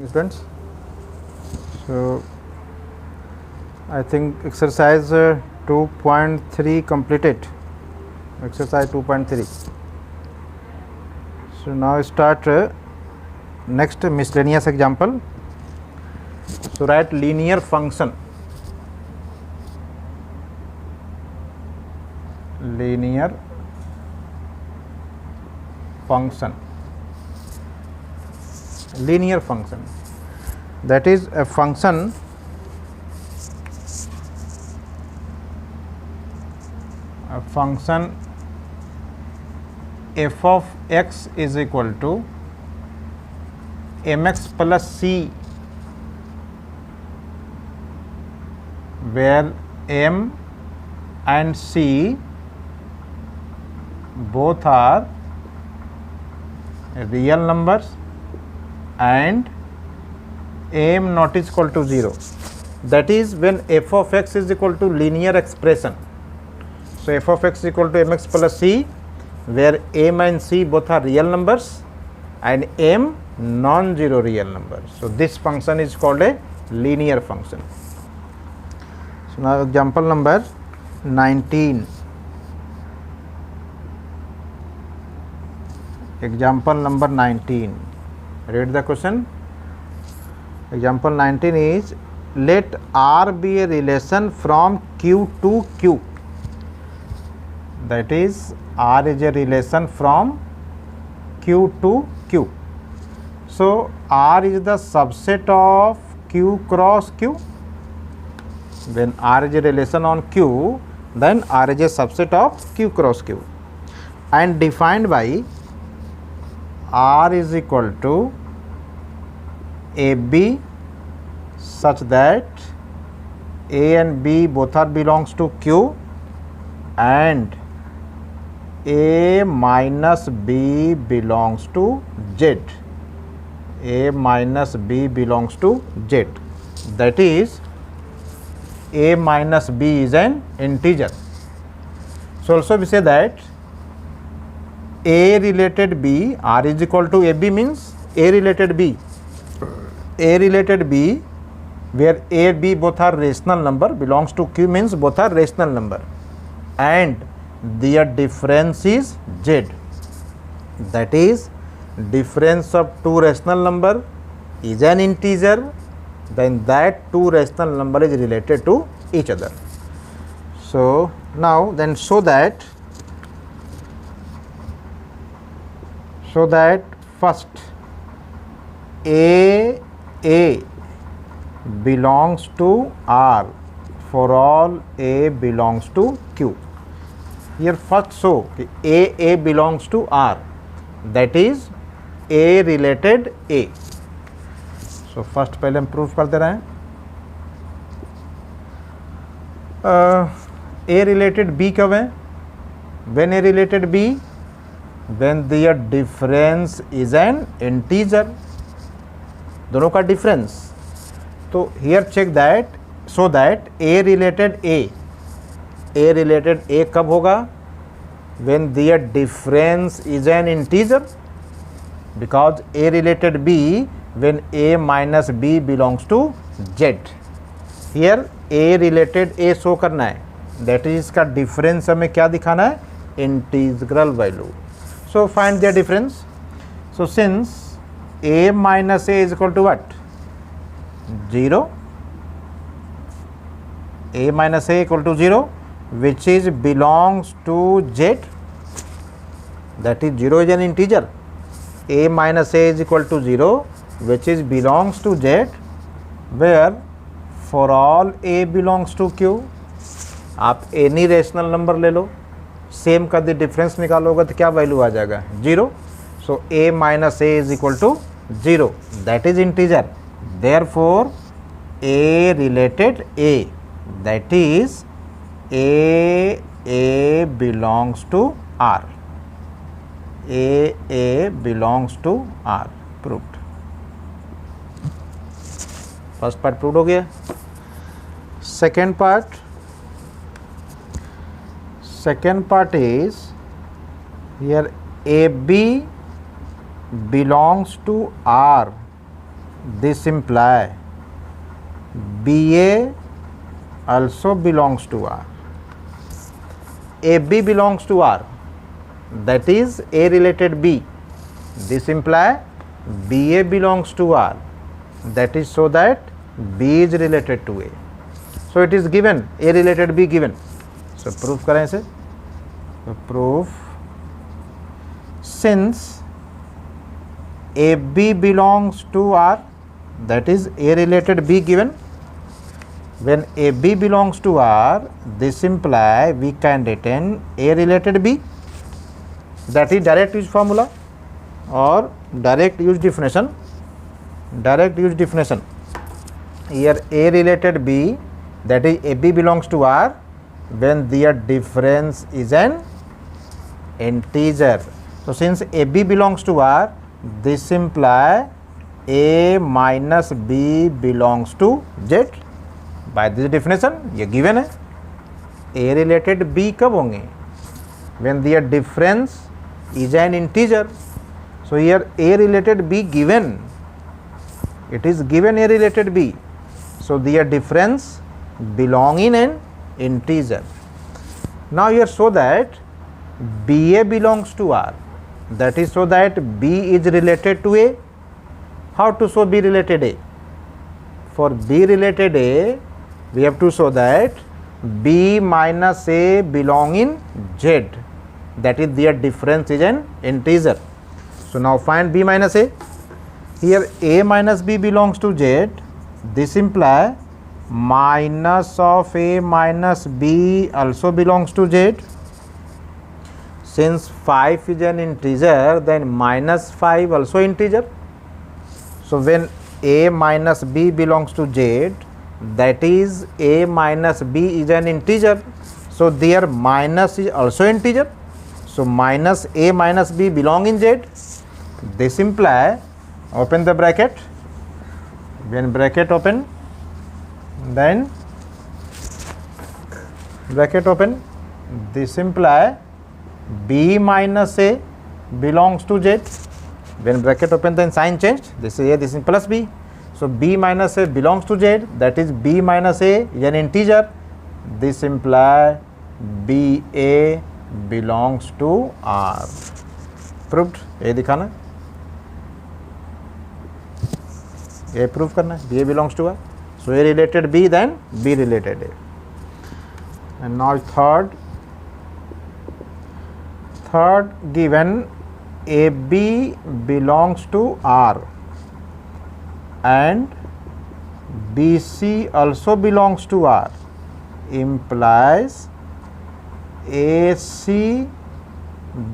Students, so I think exercise 2.3 completed. Exercise 2.3. So now start next miscellaneous example. So write linear function. Linear function. Linear function, that is a function f of x is equal to mx plus c, where m and c both are real numbers and m not is equal to 0. That is when f of x is equal to linear expression. So f of x is equal to mx plus c, where m and c both are real numbers and m non-zero real numbers. So this function is called a linear function. So now example number 19. Example number 19. Read the question. Example 19 is, let R be a relation from Q to Q. That is, R is a relation from Q to Q. So R is the subset of Q cross Q. When R is a relation on Q, then R is a subset of Q cross Q, and defined by R is equal to AB such that A and B both are belongs to Q and A minus B belongs to Z. A minus B belongs to Z. That is, A minus B is an integer. So also we say that A related B, R is equal to AB means A related B. A related B, where A, B both are rational number, belongs to Q means both are rational number, and their difference is Z. That is, difference of two rational number is an integer, then that two rational number is related to each other. So now then show that first A belongs to R for all A belongs to Q. Here first show A belongs to R, that is A related A. So first पहले हम proof कर दे रहे हैं. A related B कब है? When A related B, when their difference is an integer. दोनों का difference. तो here check that, so that A related A कब होगा? When their difference is an integer, because A related B when A minus B belongs to Z. Here A related A show करना है, that is इसका difference हमें क्या दिखाना है? Integral value. So find their difference. So since A minus A is equal to what? 0. A minus A equal to 0, which is belongs to Z. That is 0 is an integer. A minus A is equal to 0, which is belongs to Z, where for all A belongs to Q. आप any rational number ले लो, same का the difference निकालोगे तो क्या value आ जाएगा? 0. सो A minus A is equal to 0, that is integer. Therefore A related A, that is A belongs to R. A belongs to R. Proved. First part prove हो गया. Second part is here AB belongs to R this imply BA also belongs to R. AB belongs to R, that is A related B. This imply BA belongs to R, that is so that B is related to A. So it is given, A related B given. So proof करें इसे. So proof, since AB belongs to R, that is A related B given. When AB belongs to R, this imply we can retain A related B. That is direct use formula or direct use definition. Direct use definition. Here A related B, that is AB belongs to R when their difference is an integer. So since AB belongs to R, this imply A minus B belongs to Z. By this definition, ये given है. A related B कब होंगे? When their difference is an integer. So here A related B given. It is given A related B. So their difference belong in an integer. Now here show that BA belongs to R. That is so that B is related to A. How to show B related A? For B related A, we have to show that B minus A belong in Z. That is their difference is an integer. So now find B minus A. Here A minus B belongs to Z. This imply minus of A minus B also belongs to Z. Since 5 is an integer, then minus 5 also integer. So when A minus B belongs to Z, that is A minus B is an integer. So their minus is also integer. So minus A minus B belong in Z. This imply, open the bracket. When bracket open, then bracket open, this imply B minus A belongs to Z. When bracket open, then sign changed. This is A, this is plus B. So B minus A belongs to Z, that is B minus A is an integer. This imply BA belongs to R. Proved. ये दिखाना, ये proof करना है. BA belongs to R. So A related B, then B related A. And now third given AB belongs to R and BC also belongs to R, implies AC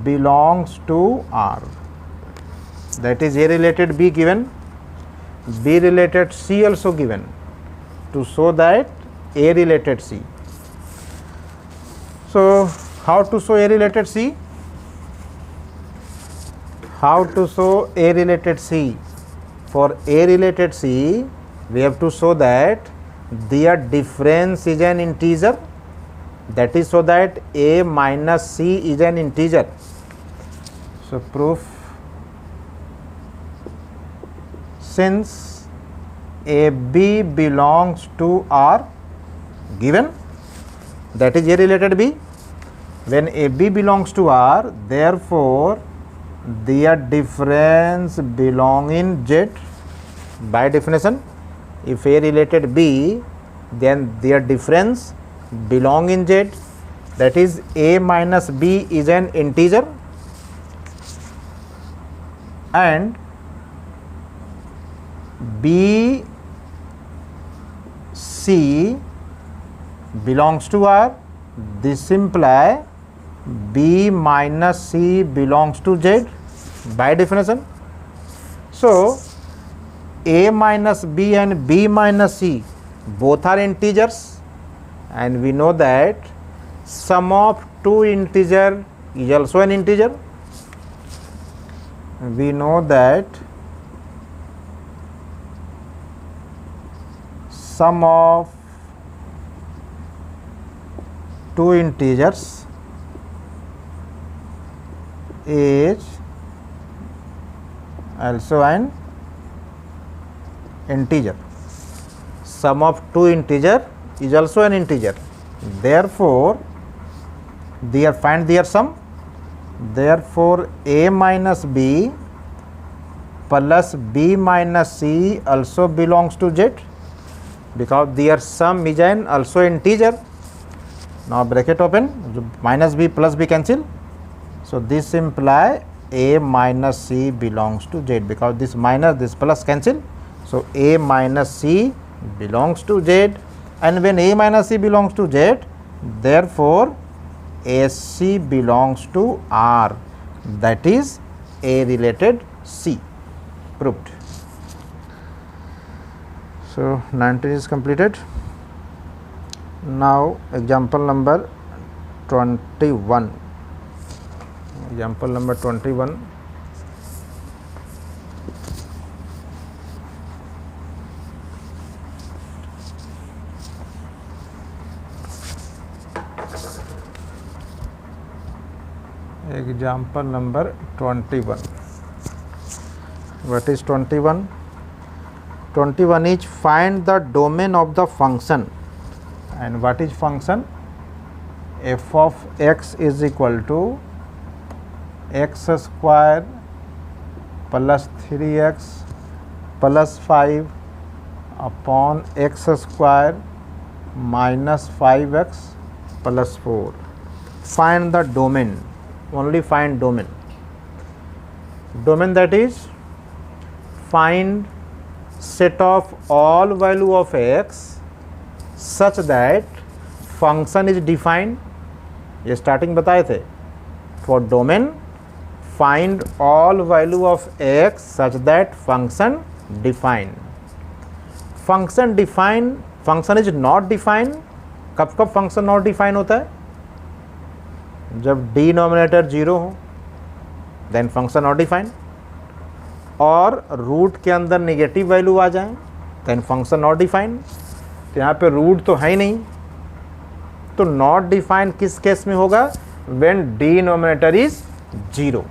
belongs to R. That is A related B given, B related C also given, to show that A related C. So how to show A related C? How to show A related C? For A related C, we have to show that their difference is an integer. That is so that A minus C is an integer. So proof, since AB belongs to R given, that is A related B. When AB belongs to R, therefore their difference belong in Z. By definition, if A related B, then their difference belong in Z. That is A minus B is an integer and B C belongs to R. This imply B minus C belongs to Z by definition. So A minus B and B minus C both are integers, and we know that sum of two integer is also an integer. We know that sum of two integers is also an integer. Sum of two integer is also an integer. Therefore, find their sum. Therefore, a minus b plus b minus c also belongs to z, because their sum is an also integer. Now bracket open, minus b plus b cancel. So this imply a minus c belongs to z, because this minus this plus cancel. So a minus c belongs to z, and when a minus c belongs to z, therefore AC belongs to R, that is A related C. Proved. So 19 is completed. Now example number 21. Example number 21. Example number 21. What is 21? 21 is find the domain of the function. And what is function? F of x is equal to x square plus 3x plus 5 upon x square minus 5x plus 4. Find the domain. Only find domain. Domain, that is, find set of all value of x such that function is defined. ये starting बताए थे. For domain, find all value of x such that function defined. Function defined, function is not defined. कब कब function not defined होता है? जब denominator 0 हो, then function not defined, और रूट के अंदर नेगेटिव वैल्यू आ जाए, देन फंक्शन नॉट डिफाइंड. तो यहाँ पे रूट तो है ही नहीं, तो नॉट डिफाइंड किस केस में होगा? When denominator is 0.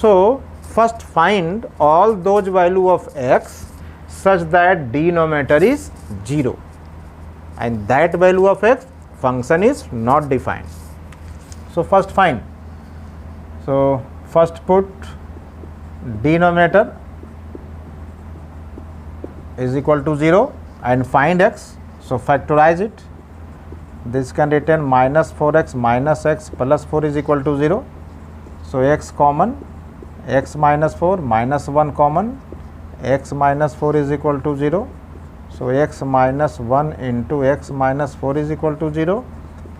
So first find all those value of x such that denominator is 0, and that value of x function is not defined. So first find. So first put denominator is equal to 0 and find x. So factorize it. This can return minus 4x minus x plus 4 is equal to 0. So x common, x minus 4 minus 1 common, x minus 4 is equal to 0. So x minus 1 into x minus 4 is equal to 0.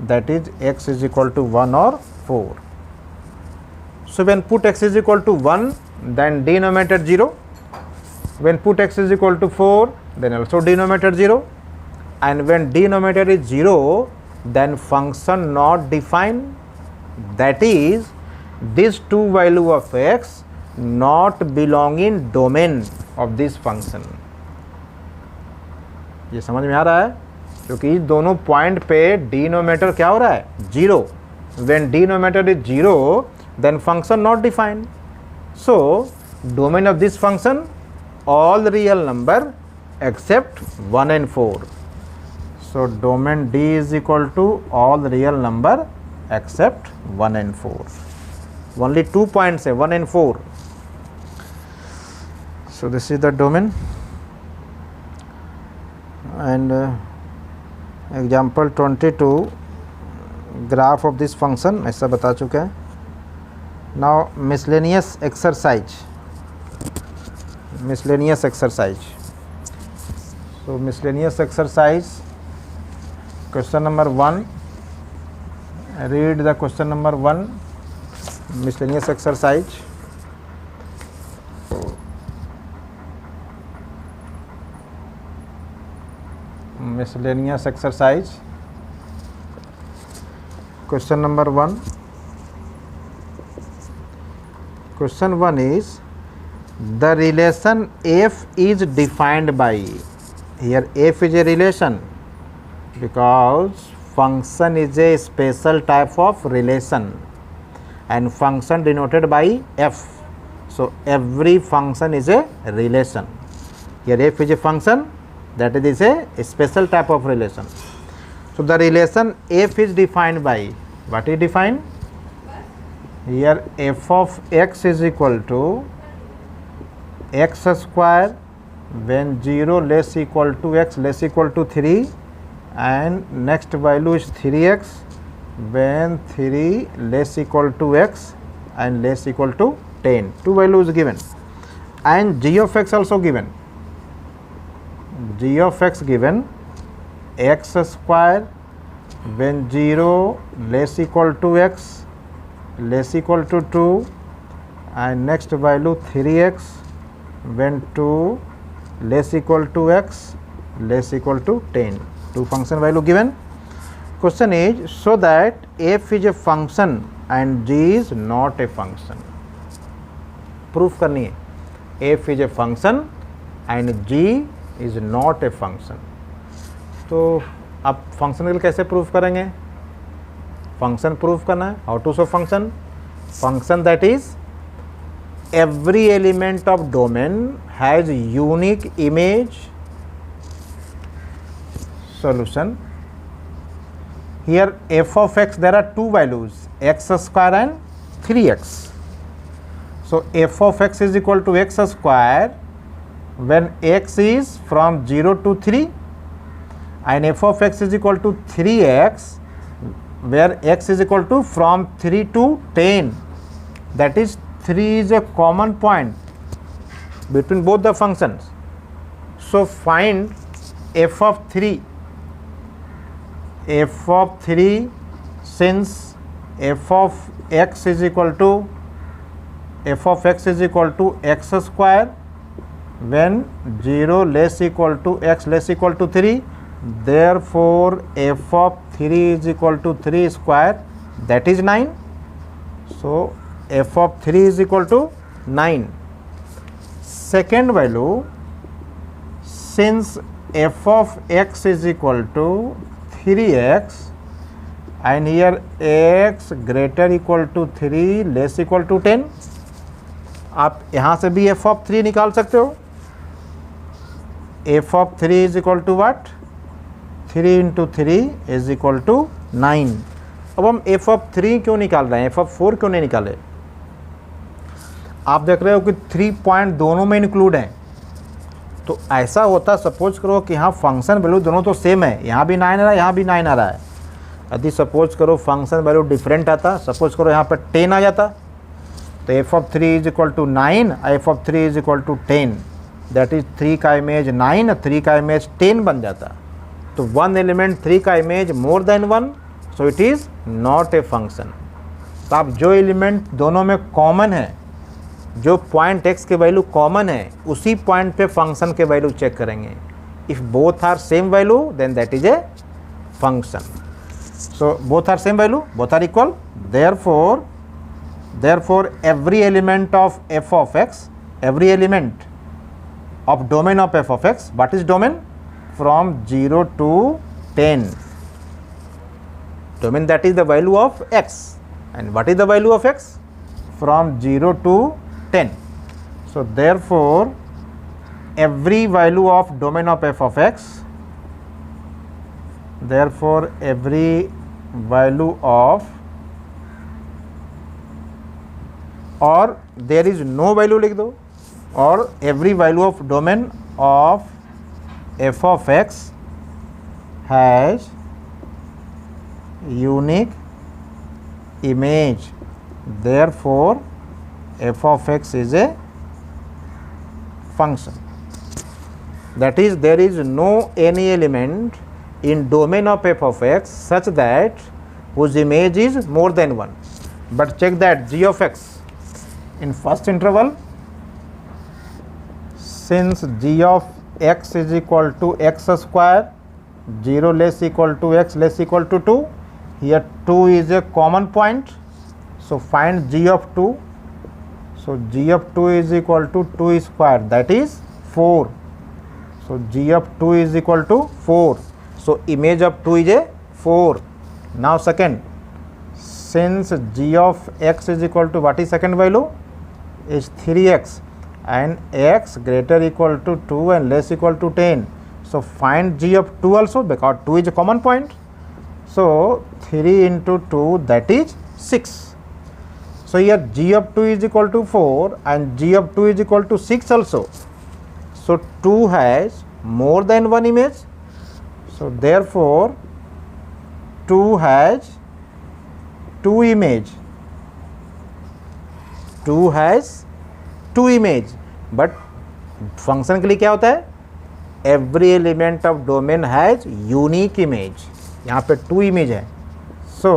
That is x is equal to 1 or 4. So when put x is equal to 1, then denominator 0. When put x is equal to 4, then also denominator 0. And when denominator is 0, then function not defined. That is, these two value of x not belong in domain of this function. ये समझ में आ रहा है? क्योंकि इस दोनों point पे denominator क्या हो रहा है? 0. When denominator is 0, then function not defined. So domain of this function all real number except 1 and 4. So domain D is equal to all real number except 1 and 4. Only 2 points है, 1 and 4. So this is the domain. And example 22 graph of this function ऐसा बता चुके हैं. Now miscellaneous exercise. So miscellaneous exercise question number 1. Read the question number 1. Miscellaneous exercise. Miscellaneous exercise. Question number 1. Question 1 is the relation f is defined by. Here f is a relation because function is a special type of relation and function denoted by f. So every function is a relation. Here f is a function, that is a special type of relation. So the relation f is defined by, what is defined? Here f of x is equal to x square when 0 less equal to x less equal to 3, and next value is 3x when 3 less equal to x and less equal to 10. Two values given, and g of x also given. G of x given x square when 0 less equal to x less equal to 2, and next value 3x when 2 less equal to x less equal to 10. Two function value given. Question is, so that f is a function and g is not a function. Proof करनी है, f is a function and g is not a function. तो अब function के लिए कैसे proof करेंगे? Function proof करना है. How to show function? Function that is every element of domain has unique image. Solution. Here f of x, there are two values, x square and 3x. So f of x is equal to x square when x is from 0 to 3, and f of x is equal to 3x where x is equal to from 3 to 10. That is 3 is a common point between both the functions. So find f of 3. F of 3, since f of x is equal to x square when 0 less equal to x less equal to 3, therefore f of 3 is equal to 3 square, that is 9. So f of 3 is equal to 9. Second value, since f of x is equal to 3x and here x greater equal to 3 less equal to 10, आप यहाँ से भी f of 3 निकाल सकते हो. f of 3 is equal to what? 3 into 3 is equal to 9. अब हम f of 3 क्यों निकाल रहे हैं, f of 4 क्यों नहीं निकाले? आप देख रहे हो कि 3 पॉइंट दोनों में इंक्लूड हैं. तो ऐसा होता, सपोज करो कि यहाँ फंक्शन वैल्यू दोनों तो सेम है, यहाँ भी 9 आ रहा है, यहाँ भी 9 आ रहा है. यदि सपोज करो फंक्शन वैल्यू डिफरेंट आता, सपोज करो यहाँ पर 10 आ जाता, तो f of 3 is equal to 9, f of 3 is equal to 10, that is 3 का इमेज 9, 3 का इमेज 10 बन जाता. तो वन एलिमेंट 3 का image more than 1, so it is not a function. तो आप जो एलिमेंट दोनों में कॉमन है, जो पॉइंट x के वैल्यू कॉमन है, उसी पॉइंट पे फंक्शन के वैल्यू चेक करेंगे. If both are same value then that is a function. So both are same value, both are equal, therefore every element of f of x, every element of domain of f of x, what is domain? From 0 to 10. Domain, that is the value of x. And what is the value of x? From 0 to 10. So therefore every value of domain of f of x, therefore every value of, और there is no value लिख दो, और every value of domain of f of x has unique image, therefore f of x is a function. That is, there is no any element in domain of f of x such that whose image is more than 1. But check that g of x in first interval, since g of x is equal to x square, 0 less equal to x less equal to 2, here 2 is a common point, so find g of 2. So g of 2 is equal to 2 square, that is 4. So g of 2 is equal to 4. So image of 2 is a 4. Now second, since g of x is equal to, what is second value? Is 3x, and x greater equal to 2 and less equal to 10. So find g of 2 also, because 2 is a common point. So 3 into 2, that is 6. So here g of 2 is equal to 4 and g of 2 is equal to 6 also. So 2 has more than one image. So therefore 2 has 2 image. 2 has 2 image. But function के लिए क्या होता है, every element of domain has unique image. यहाँ पे 2 image है. So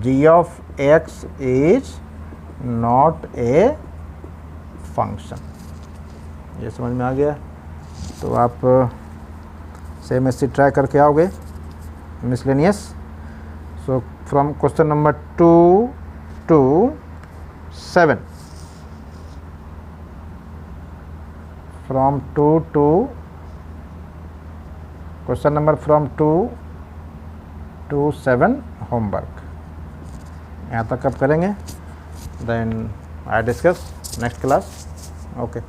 g of x is not a function. ये समझ में आ गया. तो आप सेम ऐसे ट्राई करके आओगे miscellaneous. So from question number 2 to 7. From 2 to question number from 2 to 7 homework. यहाँ तक कब करेंगे, then I discuss next class. Okay.